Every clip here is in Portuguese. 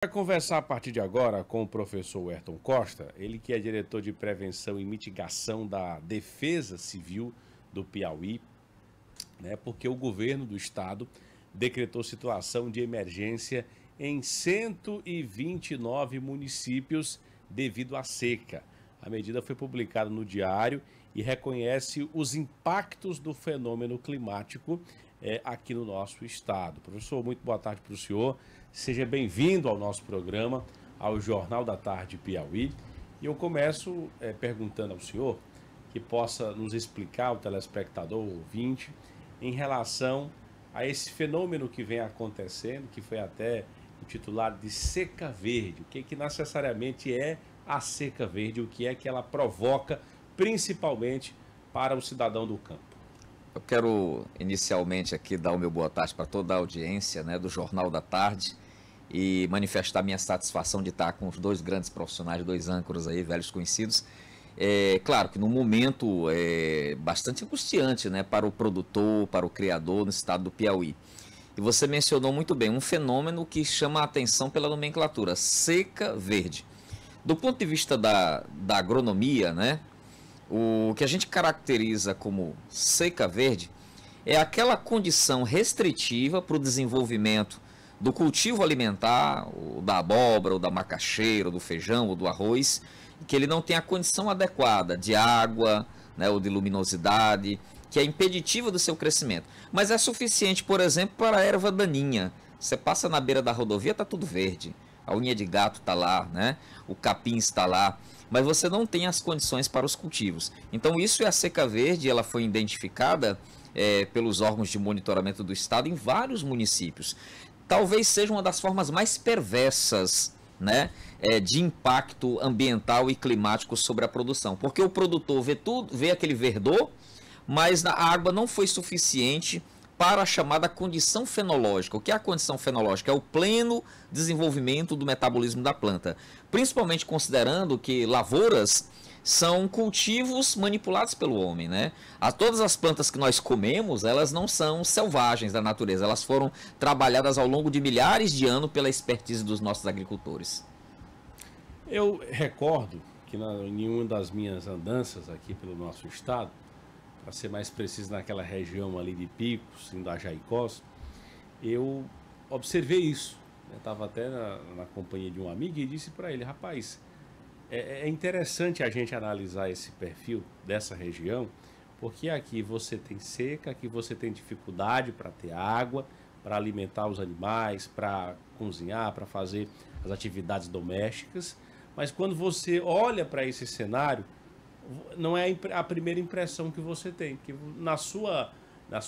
Vai conversar a partir de agora com o professor Ayrton Costa, ele que é diretor de Prevenção e Mitigação da Defesa Civil do Piauí, né? Porque o governo do estado decretou situação de emergência em 129 municípios devido à seca. A medida foi publicada no Diário e reconhece os impactos do fenômeno climático aqui no nosso estado. Professor, muito boa tarde para o senhor. Seja bem-vindo ao nosso programa, ao Jornal da Tarde Piauí. E eu começo perguntando ao senhor que possa nos explicar, o telespectador, o ouvinte, em relação a esse fenômeno que vem acontecendo, que foi até o titular de seca verde. O que necessariamente é a seca verde, o que é que ela provoca, principalmente para o cidadão do campo? Eu quero inicialmente aqui dar o meu boa tarde para toda a audiência, né, do Jornal da Tarde e manifestar minha satisfação de estar com os dois grandes profissionais, dois âncoras aí, velhos conhecidos. Claro que num momento bastante angustiante, né, para o produtor, para o criador no estado do Piauí. E você mencionou muito bem um fenômeno que chama a atenção pela nomenclatura, seca verde. Do ponto de vista da agronomia, né, o que a gente caracteriza como seca verde é aquela condição restritiva para o desenvolvimento do cultivo alimentar, ou da abóbora, ou da macaxeira, ou do feijão, ou do arroz, que ele não tem a condição adequada de água, né, ou de luminosidade, que é impeditiva do seu crescimento. Mas é suficiente, por exemplo, para a erva daninha. Você passa na beira da rodovia, está tudo verde. A unha de gato está lá, né? O capim está lá. Mas você não tem as condições para os cultivos. Então isso é a seca verde, ela foi identificada pelos órgãos de monitoramento do estado em vários municípios. Talvez seja uma das formas mais perversas, né, de impacto ambiental e climático sobre a produção. Porque o produtor vê aquele verdor, mas a água não foi suficiente para a chamada condição fenológica. O que é a condição fenológica? É o pleno desenvolvimento do metabolismo da planta. Principalmente considerando que lavouras são cultivos manipulados pelo homem, né? Todas as plantas que nós comemos, elas não são selvagens da natureza. Elas foram trabalhadas ao longo de milhares de anos pela expertise dos nossos agricultores. Eu recordo que em uma das minhas andanças aqui pelo nosso estado, para ser mais preciso, naquela região ali de Picos, em Jaicós, eu observei isso. Eu estava até na companhia de um amigo e disse para ele: rapaz, é interessante a gente analisar esse perfil dessa região, porque aqui você tem seca, aqui você tem dificuldade para ter água, para alimentar os animais, para cozinhar, para fazer as atividades domésticas, mas quando você olha para esse cenário, não é a primeira impressão que você tem, que na sua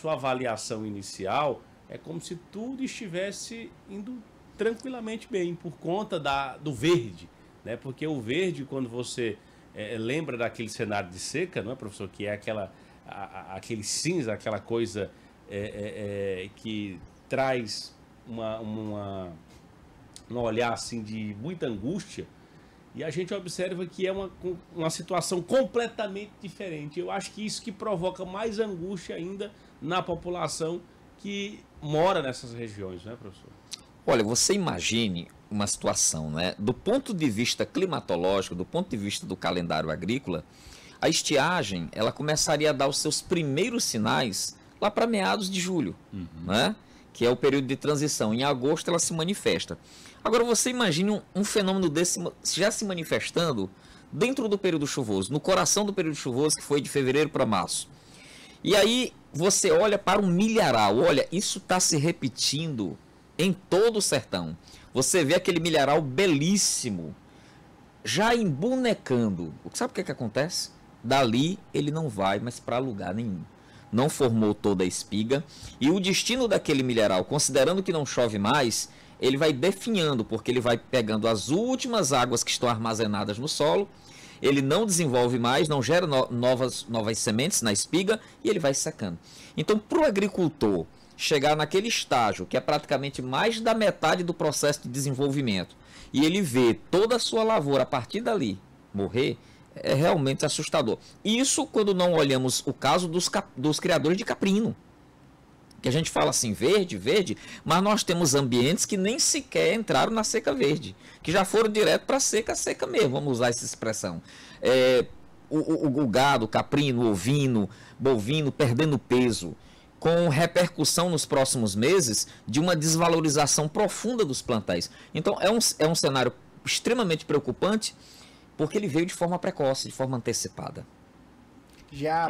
avaliação inicial é como se tudo estivesse indo tranquilamente bem por conta do verde, né? Porque o verde, quando você lembra daquele cenário de seca, não é, professor, que é aquele cinza, aquela coisa que traz um olhar assim de muita angústia. E a gente observa que é uma situação completamente diferente. Eu acho que isso que provoca mais angústia ainda na população que mora nessas regiões, não é, professor? Olha, você imagine uma situação, né? Do ponto de vista climatológico, do ponto de vista do calendário agrícola, a estiagem ela começaria a dar os seus primeiros sinais lá para meados de julho, né? Que é o período de transição. Em agosto ela se manifesta. Agora você imagine um fenômeno desse já se manifestando dentro do período chuvoso, no coração do período chuvoso, que foi de fevereiro para março. E aí você olha para um milharal, olha, isso está se repetindo em todo o sertão. Você vê aquele milharal belíssimo, já embonecando. Sabe o que acontece? Dali ele não vai mais para lugar nenhum. Não formou toda a espiga, e o destino daquele milharal, considerando que não chove mais, ele vai definhando, porque ele vai pegando as últimas águas que estão armazenadas no solo, ele não desenvolve mais, não gera novas sementes na espiga, e ele vai secando. Então, para o agricultor chegar naquele estágio, que é praticamente mais da metade do processo de desenvolvimento, e ele vê toda a sua lavoura a partir dali morrer, é realmente assustador. Isso quando não olhamos o caso dos criadores de caprino. Que a gente fala assim, verde, verde, mas nós temos ambientes que nem sequer entraram na seca verde, que já foram direto para a seca mesmo, vamos usar essa expressão. O gado, o caprino, o ovino, bovino perdendo peso, com repercussão nos próximos meses de uma desvalorização profunda dos plantéis. Então é um cenário extremamente preocupante, porque ele veio de forma precoce, de forma antecipada.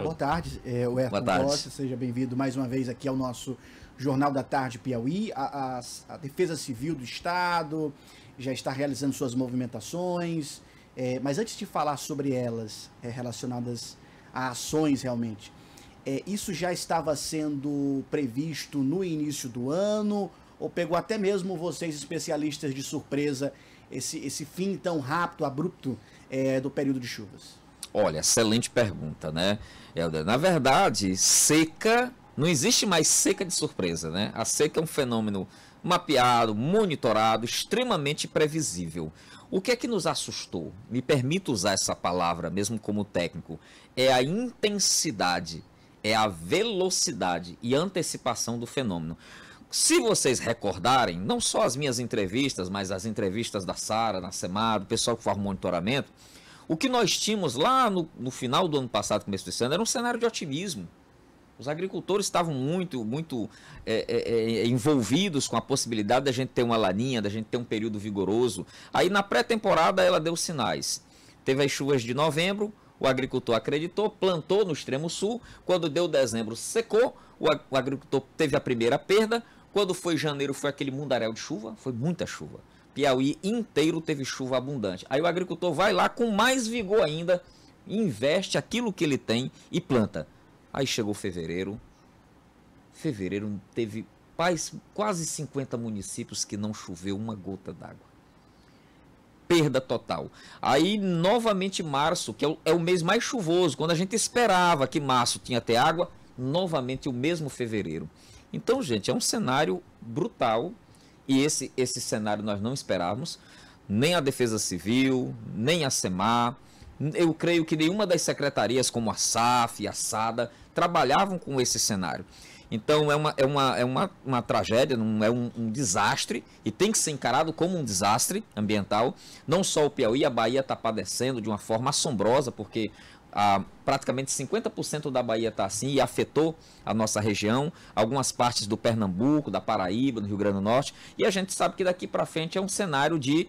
Boa tarde, o Ayrton Costa, seja bem-vindo mais uma vez aqui ao nosso Jornal da Tarde Piauí. A Defesa Civil do Estado já está realizando suas movimentações, mas antes de falar sobre elas, relacionadas a ações realmente, isso já estava sendo previsto no início do ano, ou pegou até mesmo vocês, especialistas, de surpresa, esse fim tão rápido, abrupto do período de chuvas? Olha, excelente pergunta, né, Helder? Na verdade, seca, não existe mais seca de surpresa, né? A seca é um fenômeno mapeado, monitorado, extremamente previsível. O que é que nos assustou? Me permito usar essa palavra, mesmo como técnico. É a intensidade, é a velocidade e antecipação do fenômeno. Se vocês recordarem, não só as minhas entrevistas, mas as entrevistas da Sara, na SEMAR, do pessoal que faz monitoramento, o que nós tínhamos lá no final do ano passado, começo desse ano, era um cenário de otimismo. Os agricultores estavam muito envolvidos com a possibilidade da gente ter uma laninha, da gente ter um período vigoroso. Aí na pré-temporada ela deu sinais. Teve as chuvas de novembro, o agricultor acreditou, plantou no extremo sul. Quando deu dezembro, secou, o agricultor teve a primeira perda. Quando foi janeiro, foi aquele mundaréu de chuva, foi muita chuva. Piauí inteiro teve chuva abundante. Aí o agricultor vai lá com mais vigor ainda, investe aquilo que ele tem e planta. Aí chegou fevereiro. Fevereiro teve quase 50 municípios que não choveu uma gota d'água. Perda total. Aí novamente março, que é o mês mais chuvoso, quando a gente esperava que março tinha até água, novamente o mesmo fevereiro. Então, gente, é um cenário brutal. E esse cenário nós não esperávamos, nem a Defesa Civil, nem a SEMAR. Eu creio que nenhuma das secretarias, como a SAF e a SADA, trabalhavam com esse cenário. Então é uma tragédia, é um desastre, e tem que ser encarado como um desastre ambiental. Não só o Piauí, a Bahia está padecendo de uma forma assombrosa, porque praticamente 50% da Bahia está assim e afetou a nossa região, algumas partes do Pernambuco, da Paraíba, do Rio Grande do Norte, e a gente sabe que daqui para frente é um cenário de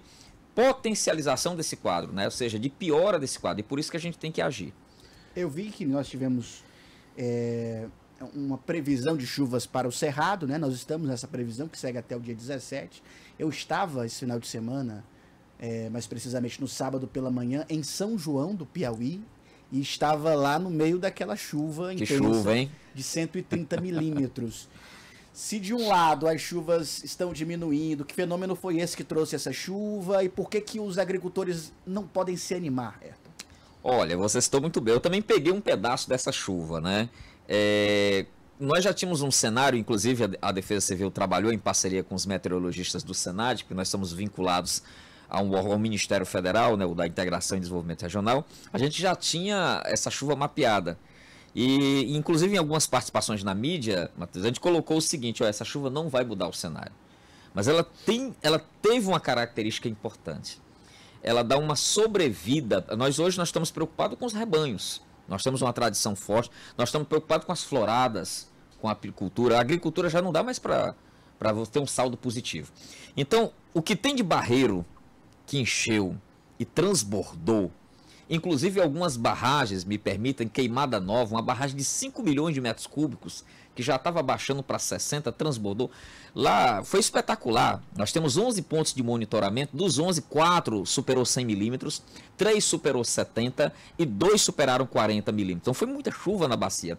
potencialização desse quadro, né? Ou seja, de piora desse quadro, e por isso que a gente tem que agir. Eu vi que nós tivemos uma previsão de chuvas para o Cerrado, né? Nós estamos nessa previsão que segue até o dia 17. Eu estava esse final de semana, mais precisamente no sábado pela manhã, em São João do Piauí, e estava lá no meio daquela chuva intensa, chuva, hein? De 130 milímetros. Se de um lado as chuvas estão diminuindo, que fenômeno foi esse que trouxe essa chuva e por que os agricultores não podem se animar, Ayrton? Olha, você citou muito bem. Eu também peguei um pedaço dessa chuva, né? Nós já tínhamos um cenário, inclusive a Defesa Civil trabalhou em parceria com os meteorologistas do Senad, porque nós estamos vinculados ao Ministério Federal, né, o da Integração e Desenvolvimento Regional. A gente já tinha essa chuva mapeada. E, inclusive, em algumas participações na mídia, Matheus, a gente colocou o seguinte: ó, essa chuva não vai mudar o cenário. Mas ela teve uma característica importante. Ela dá uma sobrevida. Hoje nós estamos preocupados com os rebanhos. Nós temos uma tradição forte. Nós estamos preocupados com as floradas, com a apicultura. A agricultura já não dá mais para ter um saldo positivo. Então, o que tem de barreiro que encheu e transbordou, inclusive algumas barragens, me permitem, Queimada Nova, uma barragem de 5 milhões de metros cúbicos, que já estava baixando para 60, transbordou. Lá foi espetacular. Nós temos 11 pontos de monitoramento, dos 11, 4 superou 100 milímetros, 3 superou 70 e 2 superaram 40 milímetros. Então foi muita chuva na bacia.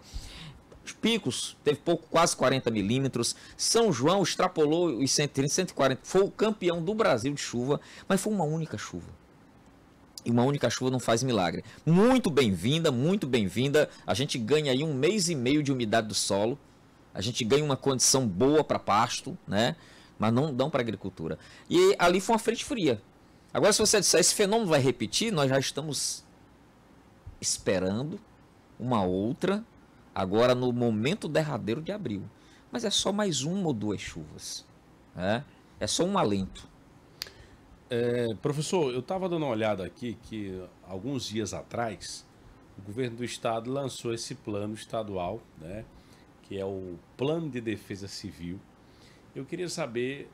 Os Picos teve quase 40 milímetros. São João extrapolou os 130, 140. Foi o campeão do Brasil de chuva, mas foi uma única chuva. E uma única chuva não faz milagre. Muito bem-vinda, muito bem-vinda. A gente ganha aí 1 mês e meio de umidade do solo. A gente ganha uma condição boa para pasto, né? Mas não para agricultura. E ali foi uma frente fria. Agora, se você disser esse fenômeno vai repetir, nós já estamos esperando uma outra, agora no momento derradeiro de abril. mas é só mais uma ou duas chuvas. Né? É só um alento. Professor, eu estava dando uma olhada aqui que alguns dias atrás o governo do estado lançou esse plano estadual, né, que é o Plano de Defesa Civil. Eu queria saber,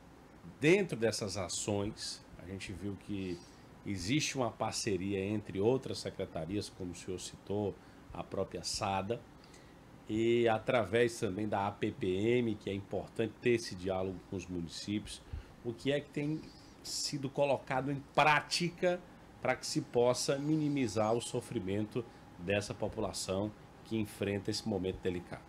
dentro dessas ações, a gente viu que existe uma parceria entre outras secretarias, como o senhor citou, a própria SADA, e através também da APPM, que é importante ter esse diálogo com os municípios. O que é que tem sido colocado em prática para que se possa minimizar o sofrimento dessa população que enfrenta esse momento delicado?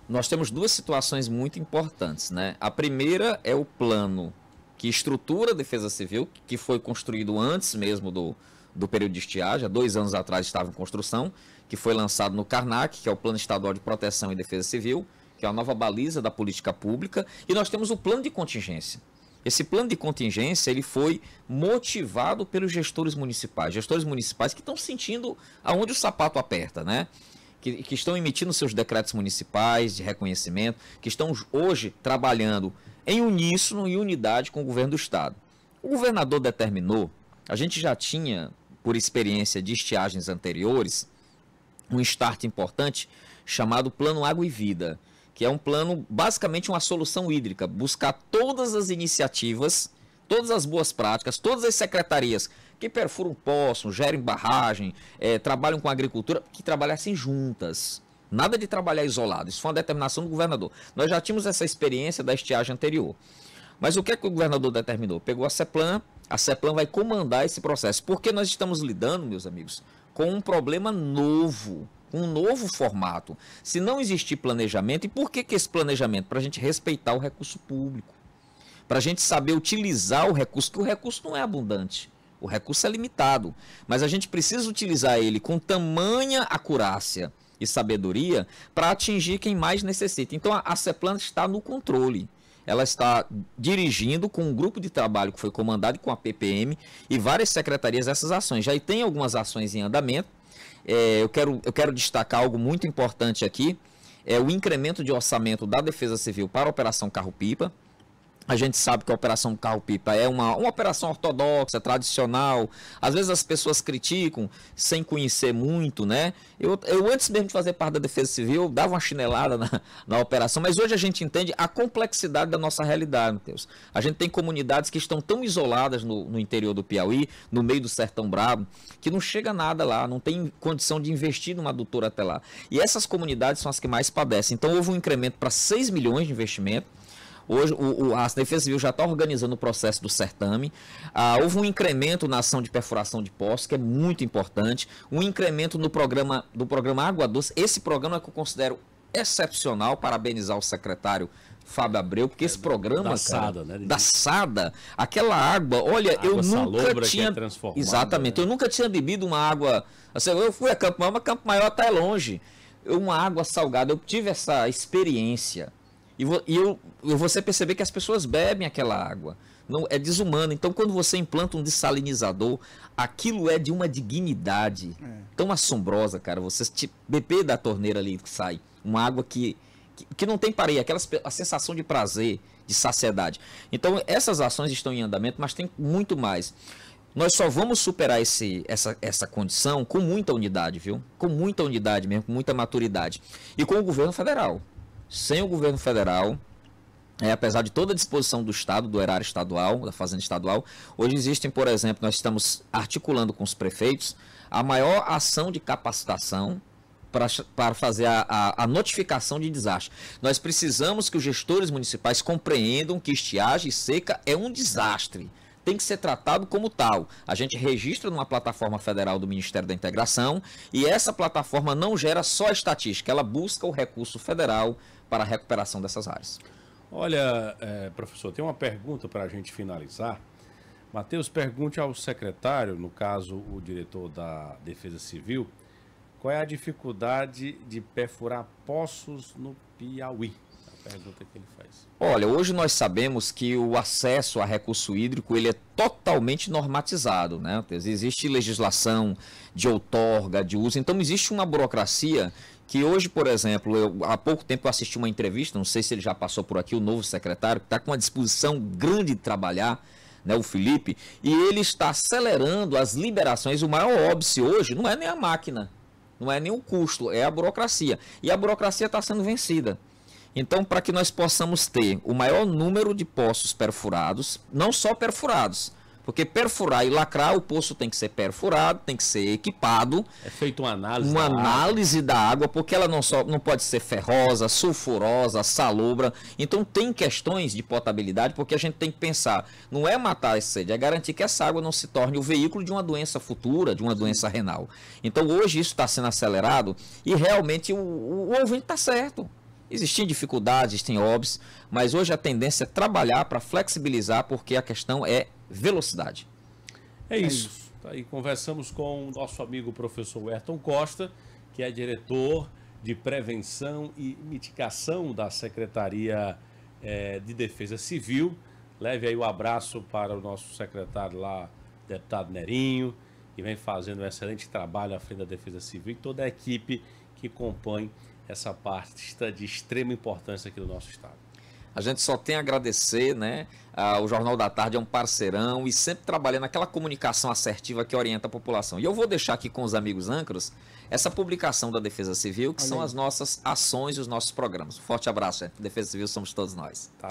Nós temos duas situações muito importantes, né? A primeira é o plano que estrutura a Defesa Civil, que foi construído antes mesmo do período de estiagem, há 2 anos atrás estava em construção, que foi lançado no CARNAC, que é o Plano Estadual de Proteção e Defesa Civil, que é a nova baliza da política pública, e nós temos o plano de contingência. Esse plano de contingência ele foi motivado pelos gestores municipais que estão sentindo aonde o sapato aperta, né? Que estão emitindo seus decretos municipais de reconhecimento, que estão hoje trabalhando em uníssono e unidade com o governo do estado. O governador determinou, a gente já tinha, por experiência de estiagens anteriores, um start importante chamado Plano Água e Vida, que é um plano, basicamente uma solução hídrica, buscar todas as iniciativas, todas as boas práticas, todas as secretarias que perfuram poços, gerem barragem, trabalham com agricultura, que trabalhassem juntas. Nada de trabalhar isolado, isso foi uma determinação do governador. Nós já tínhamos essa experiência da estiagem anterior. Mas o que é que o governador determinou? Pegou a CEPLAN vai comandar esse processo, porque nós estamos lidando, meus amigos, com um problema novo, um novo formato. Se não existir planejamento, e por que esse planejamento? Para a gente respeitar o recurso público, para a gente saber utilizar o recurso, que o recurso não é abundante, o recurso é limitado, mas a gente precisa utilizar ele com tamanha acurácia e sabedoria para atingir quem mais necessita. Então a CEPLAN está no controle. Ela está dirigindo com um grupo de trabalho que foi comandado com a PPM e várias secretarias essas ações. Já tem algumas ações em andamento. Eu quero destacar algo muito importante aqui, é o incremento de orçamento da Defesa Civil para a Operação Carro-Pipa. A gente sabe que a Operação Carro-Pipa é uma operação ortodoxa, tradicional. Às vezes as pessoas criticam sem conhecer muito, né? Eu antes mesmo de fazer parte da Defesa Civil, eu dava uma chinelada na operação, mas hoje a gente entende a complexidade da nossa realidade, Matheus. A gente tem comunidades que estão tão isoladas no interior do Piauí, no meio do Sertão Brabo, que não chega nada lá, não tem condição de investir numa adutora até lá. E essas comunidades são as que mais padecem. Então houve um incremento para 6 milhões de investimento. Hoje a Defesa Civil já está organizando o processo do certame. Houve um incremento na ação de perfuração de poços, que é muito importante. Um incremento do programa Água Doce. Esse programa é que eu considero excepcional. Parabenizar o secretário Fábio Abreu, porque esse programa, SADA, né? Da SADA, aquela água, olha, eu nunca tinha... Exatamente, né? Eu nunca tinha bebido uma água... Assim, eu fui a Campo Maior, mas Campo Maior até é longe. Uma água salgada, eu tive essa experiência. E você perceber que as pessoas bebem aquela água. Não, é desumano. Então, quando você implanta um dessalinizador, aquilo é de uma dignidade tão assombrosa, cara. Você beber da torneira ali que sai uma água que não tem pareia, a sensação de prazer, de saciedade. Então, essas ações estão em andamento, mas tem muito mais. Nós só vamos superar essa condição com muita unidade, viu? Com muita unidade mesmo, com muita maturidade. E com o governo federal. Sem o governo federal, apesar de toda a disposição do Estado, do erário estadual, da Fazenda Estadual, hoje existem, por exemplo, nós estamos articulando com os prefeitos a maior ação de capacitação para fazer a notificação de desastre. Nós precisamos que os gestores municipais compreendam que estiagem e seca é um desastre. Tem que ser tratado como tal. A gente registra numa plataforma federal do Ministério da Integração e essa plataforma não gera só estatística, ela busca o recurso federal para a recuperação dessas áreas. Olha, professor, tem uma pergunta para a gente finalizar. Matheus, pergunte ao secretário, no caso o diretor da Defesa Civil, qual é a dificuldade de perfurar poços no Piauí? A pergunta que ele faz. Olha, hoje nós sabemos que o acesso a recurso hídrico ele é totalmente normatizado, né? Existe legislação de outorga, de uso, então existe uma burocracia que hoje, por exemplo, há pouco tempo eu assisti uma entrevista, não sei se ele já passou por aqui, o novo secretário, que está com uma disposição grande de trabalhar, né, o Felipe, e ele está acelerando as liberações. O maior óbice hoje não é nem a máquina, não é nem o custo, é a burocracia. E a burocracia está sendo vencida. Então, para que nós possamos ter o maior número de poços perfurados, não só perfurados, porque perfurar e lacrar, o poço tem que ser perfurado, tem que ser equipado. É feita uma análise da água, porque ela não pode ser ferrosa, sulfurosa, salobra. Então tem questões de potabilidade, porque a gente tem que pensar, não é matar a sede, é garantir que essa água não se torne o veículo de uma doença futura, de uma doença renal. Então hoje isso está sendo acelerado e realmente o ouvinte está certo. Existem dificuldades, existem óbices, mas hoje a tendência é trabalhar para flexibilizar, porque a questão é velocidade. É isso. Tá aí, conversamos com o nosso amigo professor Ayrton Costa, que é diretor de Prevenção e Mitigação da Secretaria de Defesa Civil. Leve aí o abraço para o nosso secretário lá, deputado Nerinho, que vem fazendo um excelente trabalho à frente da Defesa Civil e toda a equipe que compõe essa parte de extrema importância aqui do nosso estado. A gente só tem a agradecer, né? O Jornal da Tarde é um parceirão e sempre trabalhando naquela comunicação assertiva que orienta a população. E eu vou deixar aqui com os amigos âncoras essa publicação da Defesa Civil, que são as nossas ações e os nossos programas. Um forte abraço, Defesa Civil somos todos nós. Tá.